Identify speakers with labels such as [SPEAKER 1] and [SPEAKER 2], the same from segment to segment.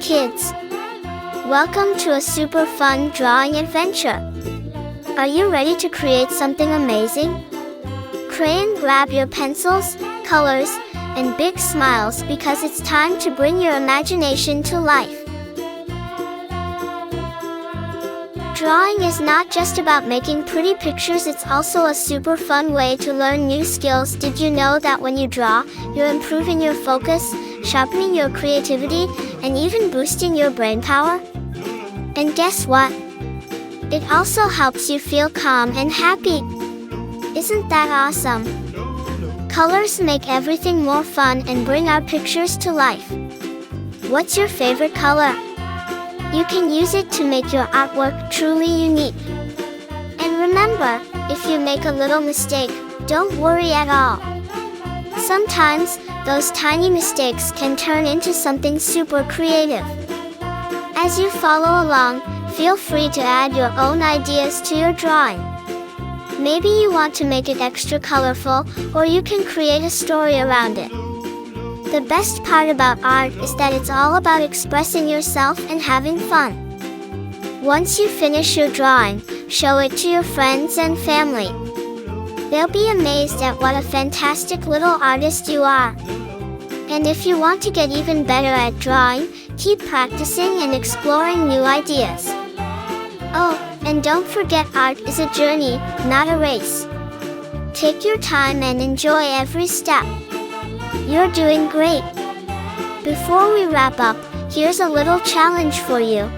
[SPEAKER 1] kids! Welcome to a super fun drawing adventure! Are you ready to create something amazing? Crayon, grab your pencils, colors, and big smiles because it's time to bring your imagination to life. Drawing is not just about making pretty pictures, it's also a super fun way to learn new skills. Did you know that when you draw, you're improving your focus, sharpening your creativity, and even boosting your brain power? And guess what? It also helps you feel calm and happy. Isn't that awesome? Colors make everything more fun and bring our pictures to life. What's your favorite color? You can use it to make your artwork truly unique. And remember, if you make a little mistake, don't worry at all. Sometimes, those tiny mistakes can turn into something super creative. As you follow along, feel free to add your own ideas to your drawing. Maybe you want to make it extra colorful, or you can create a story around it. The best part about art is that it's all about expressing yourself and having fun. Once you finish your drawing, show it to your friends and family. They'll be amazed at what a fantastic little artist you are. And if you want to get even better at drawing, keep practicing and exploring new ideas. Oh, and don't forget, art is a journey, not a race. Take your time and enjoy every step. You're doing great! Before we wrap up, here's a little challenge for you.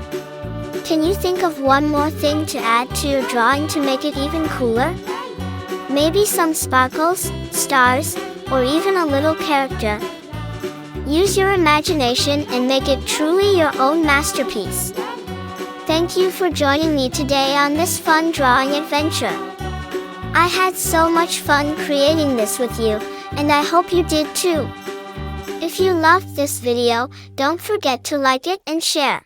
[SPEAKER 1] Can you think of one more thing to add to your drawing to make it even cooler? Maybe some sparkles, stars, or even a little character. Use your imagination and make it truly your own masterpiece. Thank you for joining me today on this fun drawing adventure. I had so much fun creating this with you, and I hope you did too. If you loved this video, don't forget to like it and share.